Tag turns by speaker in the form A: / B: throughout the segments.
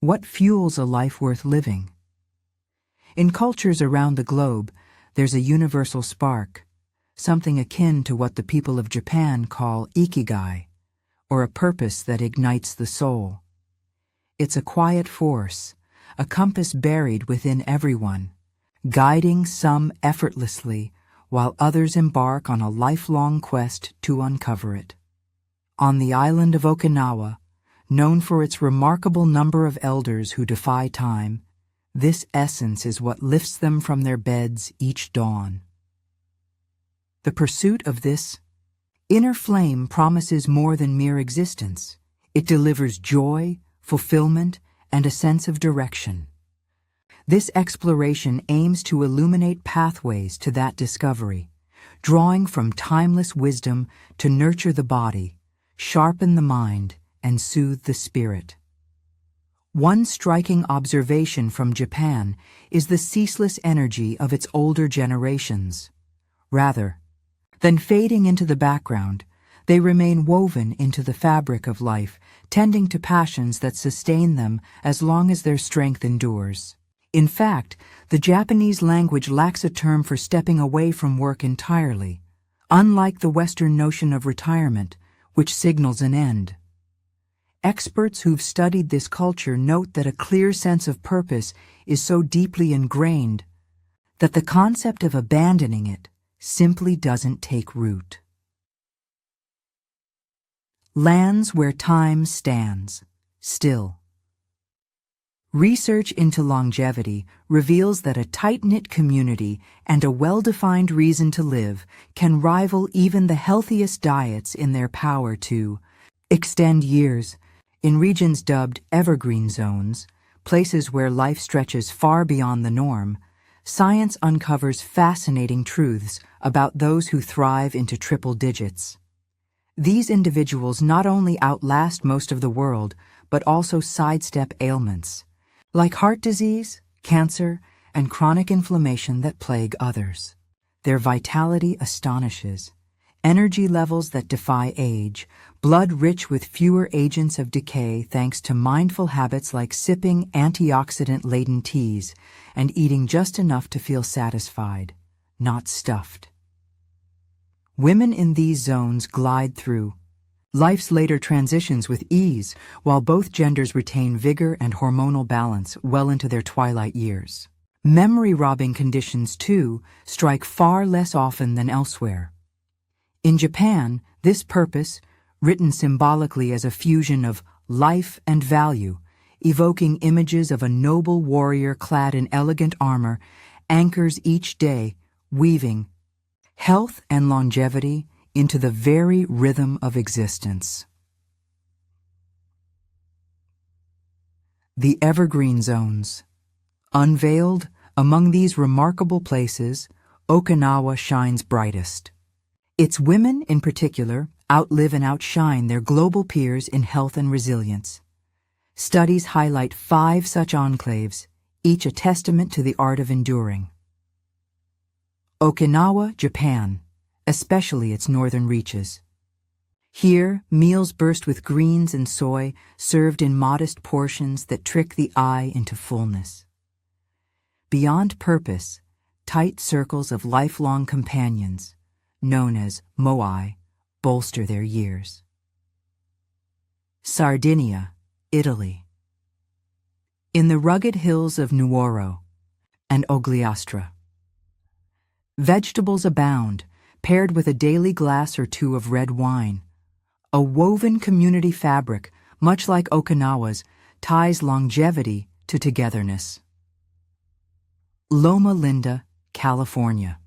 A: What fuels a life worth living? In cultures around the globe, there's a universal spark, something akin to what the people of Japan call Ikigai, or a purpose that ignites the soul. It's a quiet force, a compass buried within everyone, guiding some effortlessly while others embark on a lifelong quest to uncover it. On the island of Okinawa, known for its remarkable number of elders who defy time, this essence is what lifts them from their beds each dawn. The pursuit of this inner flame promises more than mere existence. It delivers joy, fulfillment, and a sense of direction. This exploration aims to illuminate pathways to that discovery, drawing from timeless wisdom to nurture the body, sharpen the mind, and soothe the spirit. One striking observation from Japan is the ceaseless energy of its older generations. Rather than fading into the background, they remain woven into the fabric of life, tending to passions that sustain them as long as their strength endures. In fact, the Japanese language lacks a term for stepping away from work entirely, unlike the Western notion of retirement, which signals an end. Experts who've studied this culture note that a clear sense of purpose is so deeply ingrained that the concept of abandoning it simply doesn't take root. Lands where time stands still. Research into longevity reveals that a tight-knit community and a well-defined reason to live can rival even the healthiest diets in their power to extend years. In regions dubbed evergreen zones, places where life stretches far beyond the norm, science uncovers fascinating truths about those who thrive into triple digits. These individuals not only outlast most of the world, but also sidestep ailments, like heart disease, cancer, and chronic inflammation that plague others. Their vitality astonishes. Energy levels that defy age, blood rich with fewer agents of decay thanks to mindful habits like sipping antioxidant-laden teas and eating just enough to feel satisfied, not stuffed. Women in these zones glide through life's later transitions with ease, while both genders retain vigor and hormonal balance well into their twilight years. Memory-robbing conditions, too, strike far less often than elsewhere. In Japan, this purpose, written symbolically as a fusion of life and value, evoking images of a noble warrior clad in elegant armor, anchors each day, weaving health and longevity into the very rhythm of existence. The evergreen zones. Unveiled, among these remarkable places, Okinawa shines brightest. Its women, in particular, outlive and outshine their global peers in health and resilience. Studies highlight 5 such enclaves, each a testament to the art of enduring. Okinawa, Japan, especially its northern reaches. Here, meals burst with greens and soy, served in modest portions that trick the eye into fullness. Beyond purpose, tight circles of lifelong companions, known as moai, bolster their years. Sardinia, Italy. In the rugged hills of Nuoro and Ogliastra, vegetables abound, paired with a daily glass or two of red wine. A woven community fabric, much like Okinawa's, ties longevity to togetherness. Loma Linda, California.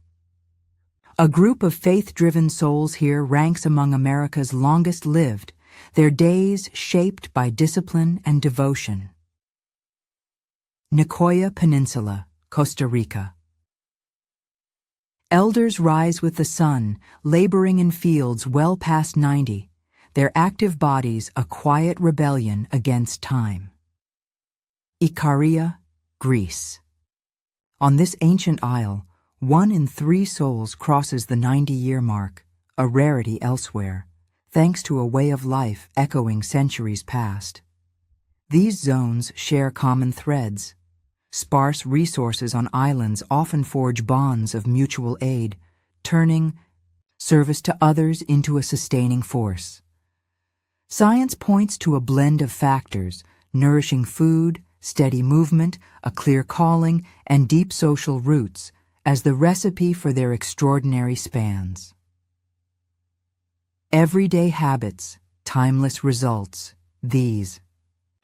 A: A group of faith-driven souls here ranks among America's longest-lived, their days shaped by discipline and devotion. Nicoya Peninsula, Costa Rica. Elders rise with the sun, laboring in fields well past 90, their active bodies a quiet rebellion against time. Ikaria, Greece. On this ancient isle, 1 in 3 souls crosses the 90-year mark, a rarity elsewhere, thanks to a way of life echoing centuries past. These zones share common threads. Sparse resources on islands often forge bonds of mutual aid, turning service to others into a sustaining force. Science points to a blend of factors: nourishing food, steady movement, a clear calling, and deep social roots as the recipe for their extraordinary spans. Everyday habits, timeless results, these.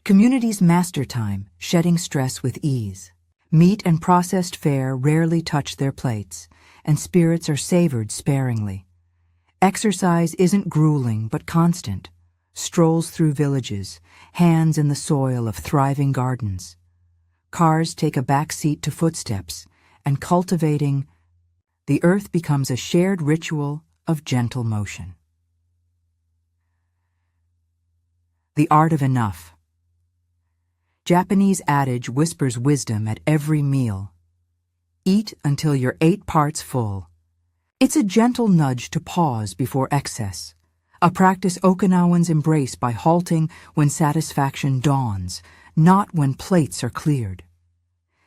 A: Communities master time, shedding stress with ease. Meat and processed fare rarely touch their plates, and spirits are savored sparingly. Exercise isn't grueling but constant. Strolls through villages, hands in the soil of thriving gardens. Cars take a back seat to footsteps, and cultivating the earth becomes a shared ritual of gentle motion. The art of enough. Japanese adage whispers wisdom at every meal. Eat until you're 8 parts full. It's a gentle nudge to pause before excess, a practice Okinawans embrace by halting when satisfaction dawns, not when plates are cleared.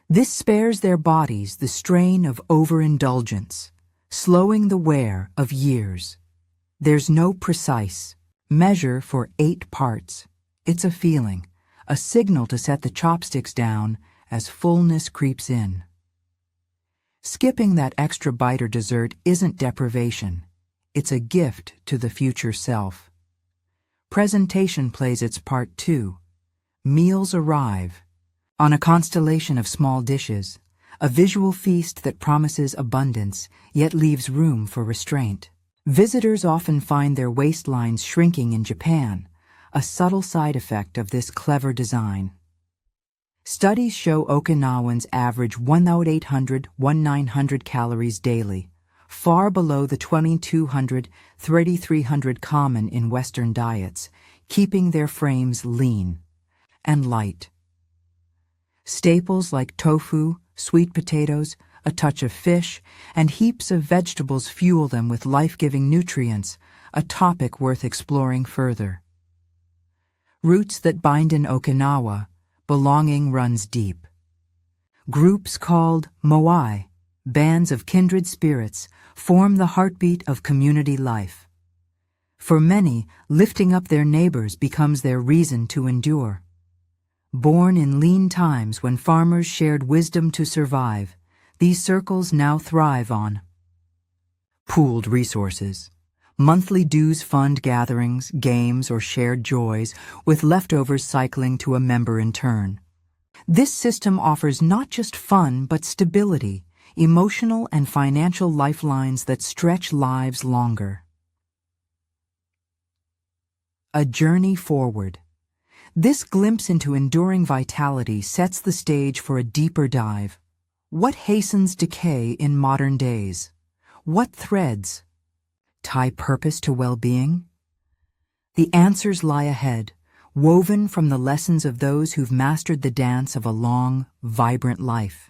A: This spares their bodies the strain of overindulgence, slowing the wear of years. There's no precise measure for 8 parts. It's a feeling, a signal to set the chopsticks down as fullness creeps in. Skipping that extra bite or dessert isn't deprivation. It's a gift to the future self. Presentation plays its part too. Meals arrive on a constellation of small dishes, a visual feast that promises abundance yet leaves room for restraint. Visitors often find their waistlines shrinking in Japan, a subtle side effect of this clever design. Studies show Okinawans average 1,800–1,900 calories daily, far below the 2,200–3,300 common in Western diets, keeping their frames lean and light. Staples like tofu, sweet potatoes, a touch of fish, and heaps of vegetables fuel them with life-giving nutrients, a topic worth exploring further. Roots that bind in Okinawa, belonging runs deep. Groups called moai, bands of kindred spirits, form the heartbeat of community life. For many, lifting up their neighbors becomes their reason to endure. Born in lean times when farmers shared wisdom to survive, these circles now thrive on pooled resources. Monthly dues fund gatherings, games, or shared joys, with leftovers cycling to a member in turn. This system offers not just fun but stability, emotional and financial lifelines that stretch lives longer. A journey forward. This glimpse into enduring vitality sets the stage for a deeper dive. What hastens decay in modern days? What threads tie purpose to well-being? The answers lie ahead, woven from the lessons of those who've mastered the dance of a long, vibrant life.